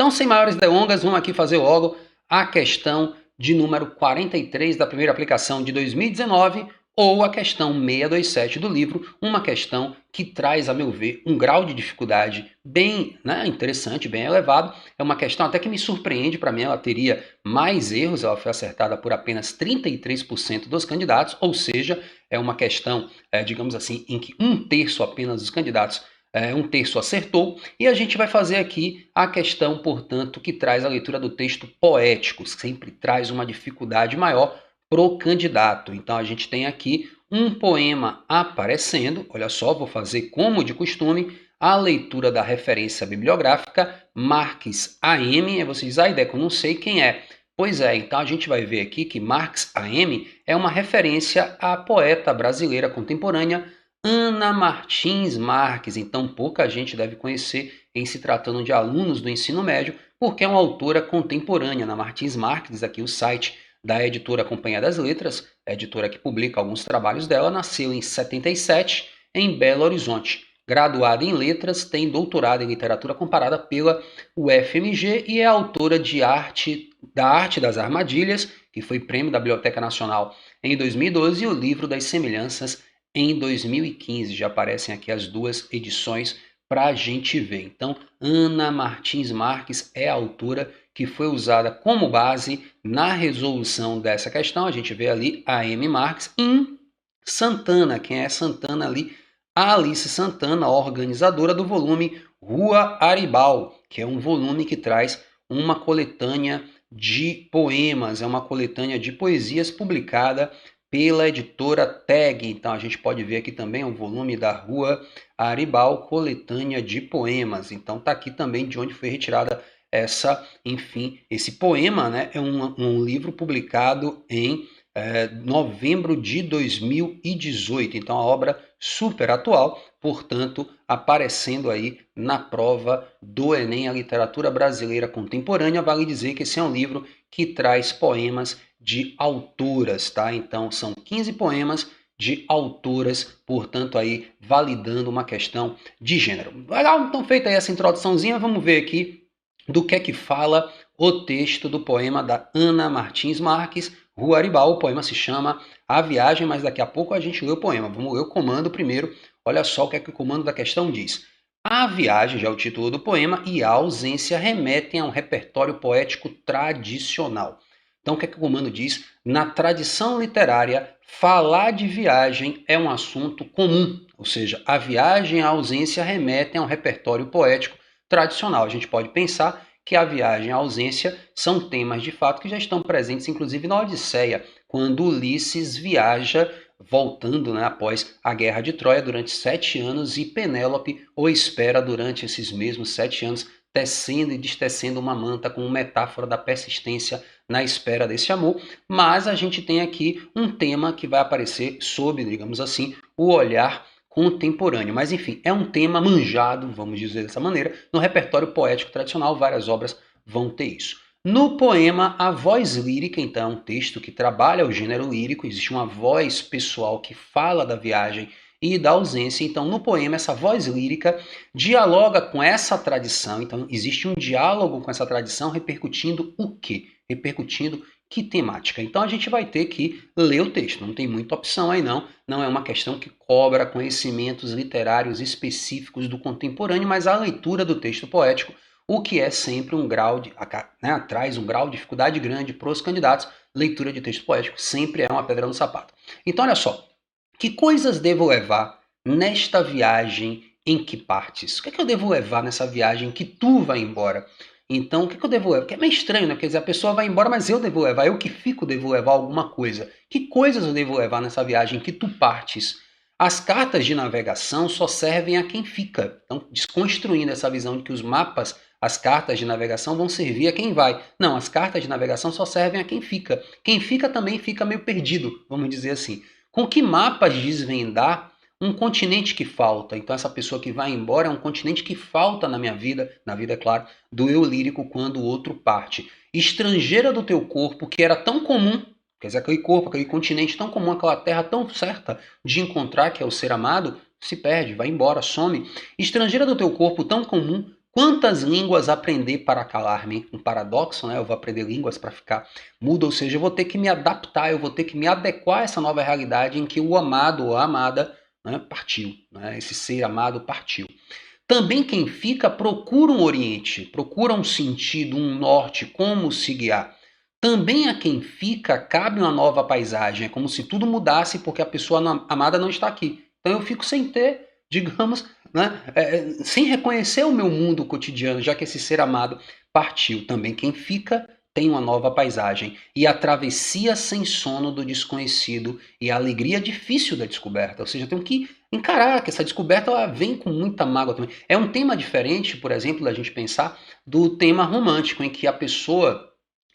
Então, sem maiores delongas, vamos aqui fazer logo a questão de número 43 da primeira aplicação de 2019, ou a questão 627 do livro, uma questão que traz, a meu ver, um grau de dificuldade bem interessante, bem elevado. É uma questão até que me surpreende, para mim ela teria mais erros, ela foi acertada por apenas 33% dos candidatos, ou seja, é uma questão, digamos assim, em que um terço apenas dos candidatos um terço acertou, e a gente vai fazer aqui a questão, portanto, que traz a leitura do texto poético, sempre traz uma dificuldade maior pro candidato. Então a gente tem aqui um poema aparecendo, olha só, vou fazer como de costume, a leitura da referência bibliográfica, Marx AM, você diz, Deco, não sei quem é. Pois é, então a gente vai ver aqui que Marx AM é uma referência à poeta brasileira contemporânea, Ana Martins Marques. Então pouca gente deve conhecer em se tratando de alunos do ensino médio, porque é uma autora contemporânea. Ana Martins Marques, aqui o site da editora Companhia das Letras, a editora que publica alguns trabalhos dela, nasceu em 77 em Belo Horizonte. Graduada em letras, tem doutorado em literatura comparada pela UFMG e é autora de da Arte das Armadilhas, que foi prêmio da Biblioteca Nacional em 2012, e o Livro das Semelhanças em 2015. Já aparecem aqui as duas edições para a gente ver. Então, Ana Martins Marques é a autora que foi usada como base na resolução dessa questão. A gente vê ali a M. Marques em Santana. Quem é Santana ali? A Alice Santana, organizadora do volume Rua Aribal, que é um volume que traz uma coletânea de poemas, é uma coletânea de poesias publicada pela editora Tag. Então a gente pode ver aqui também o volume da Rua Aribal, coletânea de poemas. Então tá aqui também de onde foi retirada esse poema, né? É um livro publicado em novembro de 2018. Então a obra super atual, portanto, aparecendo aí na prova do Enem, a literatura brasileira contemporânea. Vale dizer que esse é um livro que traz poemas de autoras, tá? Então são 15 poemas de autoras, portanto aí validando uma questão de gênero. Legal, então feita aí essa introduçãozinha, vamos ver aqui do que é que fala o texto do poema da Ana Martins Marques, Rua Aribal. O poema se chama A Viagem, mas daqui a pouco a gente lê o poema. Vamos ler o comando primeiro. Olha só o que é que o comando da questão diz. A viagem, já é o título do poema, e a ausência remetem a um repertório poético tradicional. Então, o que é que o comando diz? Na tradição literária, falar de viagem é um assunto comum, ou seja, a viagem e a ausência remetem a um repertório poético tradicional. A gente pode pensar que a viagem e a ausência são temas de fato que já estão presentes, inclusive na Odisseia, quando Ulisses viaja voltando após a Guerra de Troia durante 7 anos e Penélope o espera durante esses mesmos 7 anos, tecendo e destecendo uma manta como metáfora da persistência na espera desse amor. Mas a gente tem aqui um tema que vai aparecer sob, digamos assim, o olhar contemporâneo. Mas enfim, é um tema manjado, vamos dizer dessa maneira, no repertório poético tradicional. Várias obras vão ter isso. No poema, a voz lírica, então, é um texto que trabalha o gênero lírico, existe uma voz pessoal que fala da viagem e da ausência. Então, no poema, essa voz lírica dialoga com essa tradição. Então, existe um diálogo com essa tradição repercutindo o quê? Repercutindo que temática? Então, a gente vai ter que ler o texto. Não tem muita opção aí, não. Não é uma questão que cobra conhecimentos literários específicos do contemporâneo, mas a leitura do texto poético, o que é sempre um grau de, traz um grau de dificuldade grande para os candidatos. Leitura de texto poético sempre é uma pedra no sapato. Então, olha só, que coisas devo levar nesta viagem em que partes? O que é que eu devo levar nessa viagem em que tu vai embora? Então, o que é que eu devo levar? Porque é meio estranho, né? Quer dizer, a pessoa vai embora, mas eu devo levar, eu que fico devo levar alguma coisa. Que coisas eu devo levar nessa viagem em que tu partes? As cartas de navegação só servem a quem fica. Então, desconstruindo essa visão de que os mapas, as cartas de navegação vão servir a quem vai. Não, as cartas de navegação só servem a quem fica. Quem fica também fica meio perdido, vamos dizer assim. Com que mapas desvendar um continente que falta? Então essa pessoa que vai embora é um continente que falta na minha vida, na vida, é claro, do eu lírico quando o outro parte. Estrangeira do teu corpo, que era tão comum, quer dizer, aquele corpo, aquele continente tão comum, aquela terra tão certa de encontrar, que é o ser amado, se perde, vai embora, some. Estrangeira do teu corpo tão comum, Quantas línguas aprender para calar-me? Um paradoxo, né? Eu vou aprender línguas para ficar mudo, ou seja, eu vou ter que me adaptar, eu vou ter que me adequar a essa nova realidade em que o amado ou a amada, né, partiu, né? Esse ser amado partiu. Também quem fica procura um oriente, procura um sentido, um norte, como se guiar. Também a quem fica cabe uma nova paisagem, é como se tudo mudasse porque a pessoa amada não está aqui. Então eu fico sem ter, digamos, né, sem reconhecer o meu mundo cotidiano, já que esse ser amado partiu. Também quem fica tem uma nova paisagem. E a travessia sem sono do desconhecido e a alegria difícil da descoberta. Ou seja, eu tenho que encarar que essa descoberta ela vem com muita mágoa também. É um tema diferente, por exemplo, da gente pensar do tema romântico, em que a pessoa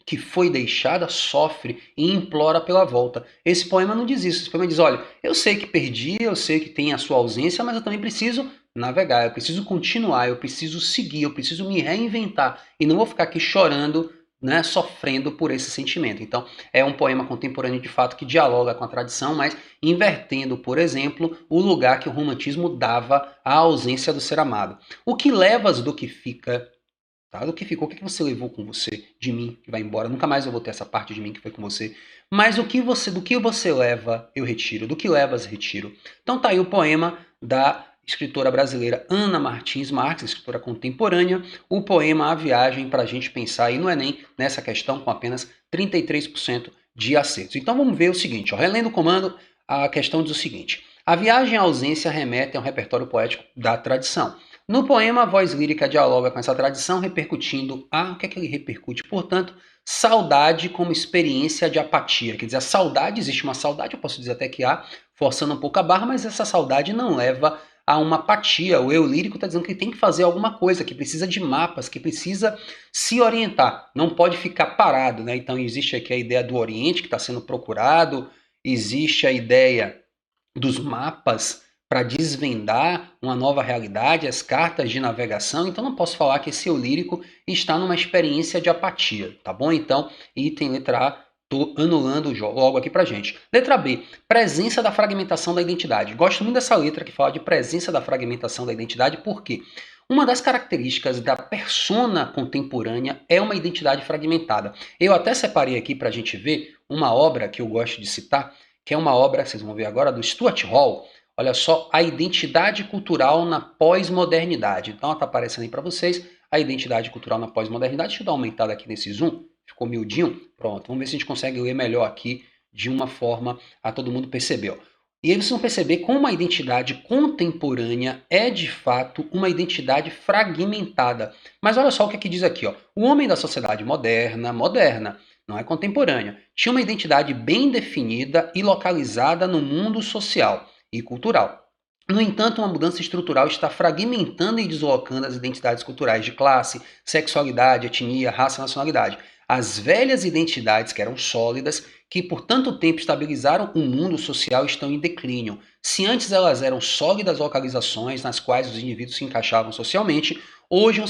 que foi deixada sofre e implora pela volta. Esse poema não diz isso. Esse poema diz: olha, eu sei que perdi, eu sei que tem a sua ausência, mas eu também preciso navegar, eu preciso continuar, eu preciso seguir, eu preciso me reinventar e não vou ficar aqui chorando, né, sofrendo por esse sentimento. Então, é um poema contemporâneo de fato que dialoga com a tradição, mas invertendo, por exemplo, o lugar que o romantismo dava à ausência do ser amado. O que levas do que fica, tá? Do que ficou, o que você levou com você de mim que vai embora? Nunca mais eu vou ter essa parte de mim que foi com você. Mas do que você leva, eu retiro. Do que levas, retiro. Então tá aí o poema da escritora brasileira Ana Martins Marques, escritora contemporânea, o poema A Viagem, para a gente pensar aí no Enem nessa questão com apenas 33% de acertos. Então vamos ver o seguinte, ó, relendo o comando, a questão diz o seguinte: a viagem à ausência remete a um repertório poético da tradição. No poema, a voz lírica dialoga com essa tradição, repercutindo o que é que ele repercute? Portanto, saudade como experiência de apatia. Quer dizer, a saudade, existe uma saudade, eu posso dizer até que há, forçando um pouco a barra, mas essa saudade não leva a uma apatia. O eu lírico está dizendo que tem que fazer alguma coisa, que precisa de mapas, que precisa se orientar, não pode ficar parado, né? Então existe aqui a ideia do Oriente que está sendo procurado, existe a ideia dos mapas para desvendar uma nova realidade, as cartas de navegação. Então não posso falar que esse eu lírico está numa experiência de apatia, tá bom? Então, item letra A, tô anulando logo aqui pra gente. Letra B, presença da fragmentação da identidade. Gosto muito dessa letra que fala de presença da fragmentação da identidade, porque uma das características da persona contemporânea é uma identidade fragmentada. Eu até separei aqui para a gente ver uma obra que eu gosto de citar, que é uma obra, vocês vão ver agora, do Stuart Hall. Olha só, a identidade cultural na pós-modernidade. Então, está aparecendo aí para vocês a identidade cultural na pós-modernidade. Deixa eu dar uma aumentada aqui nesse zoom. Ficou miudinho? Pronto, vamos ver se a gente consegue ler melhor aqui de uma forma a todo mundo perceber. Ó. E aí vocês vão perceber como a identidade contemporânea é, de fato, uma identidade fragmentada. Mas olha só o que aqui diz aqui. Ó. O homem da sociedade moderna, não é contemporânea, tinha uma identidade bem definida e localizada no mundo social e cultural. No entanto, uma mudança estrutural está fragmentando e deslocando as identidades culturais de classe, sexualidade, etnia, raça e nacionalidade. As velhas identidades, que eram sólidas, que por tanto tempo estabilizaram o mundo social, estão em declínio. Se antes elas eram sólidas localizações nas quais os indivíduos se encaixavam socialmente, hoje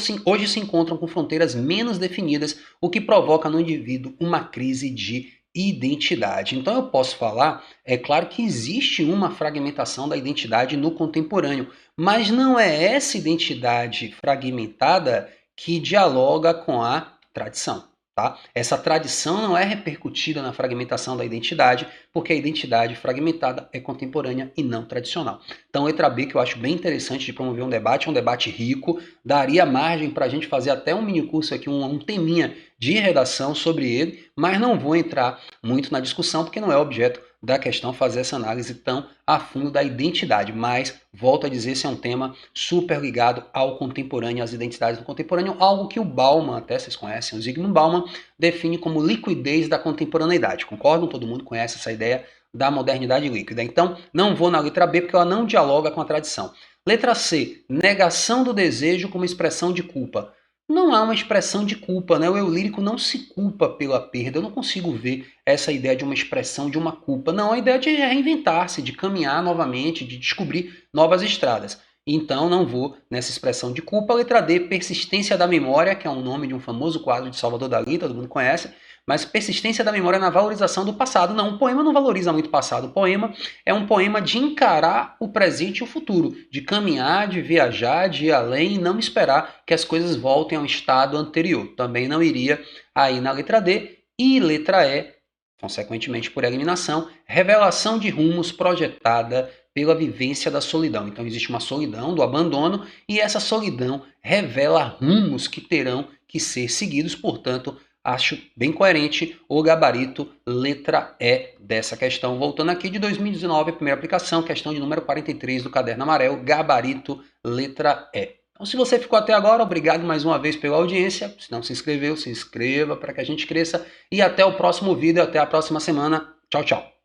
se encontram com fronteiras menos definidas, o que provoca no indivíduo uma crise de identidade. Então eu posso falar, é claro que existe uma fragmentação da identidade no contemporâneo, mas não é essa identidade fragmentada que dialoga com a tradição. Tá? Essa tradição não é repercutida na fragmentação da identidade, porque a identidade fragmentada é contemporânea e não tradicional. Então, letra B, que eu acho bem interessante de promover um debate rico, daria margem para a gente fazer até um mini curso aqui, um teminha de redação sobre ele, mas não vou entrar muito na discussão, porque não é objeto da questão fazer essa análise tão a fundo da identidade, mas, volto a dizer, esse é um tema super ligado ao contemporâneo, às identidades do contemporâneo, algo que o Bauman, até vocês conhecem, o Zygmunt Bauman, define como liquidez da contemporaneidade. Concordam? Todo mundo conhece essa ideia da modernidade líquida. Então, não vou na letra B, porque ela não dialoga com a tradição. Letra C, negação do desejo como expressão de culpa. Não há uma expressão de culpa, né? O eu lírico não se culpa pela perda. Eu não consigo ver essa ideia de uma expressão de uma culpa. Não, a ideia de reinventar-se, de caminhar novamente, de descobrir novas estradas. Então, não vou nessa expressão de culpa. Letra D, persistência da memória, que é o nome de um famoso quadro de Salvador Dalí, todo mundo conhece. mas persistência da memória na valorização do passado. Não, o poema não valoriza muito o passado. O poema é um poema de encarar o presente e o futuro, de caminhar, de viajar, de ir além e não esperar que as coisas voltem ao estado anterior. Também não iria aí na letra D. E letra E, consequentemente por eliminação, revelação de rumos projetada pela vivência da solidão. Então existe uma solidão do abandono e essa solidão revela rumos que terão que ser seguidos, portanto, acho bem coerente o gabarito letra E dessa questão. Voltando aqui de 2019, a primeira aplicação, questão de número 43 do caderno amarelo, gabarito letra E. Então, se você ficou até agora, obrigado mais uma vez pela audiência. Se não se inscreveu, se inscreva para que a gente cresça. E até o próximo vídeo, até a próxima semana. Tchau, tchau.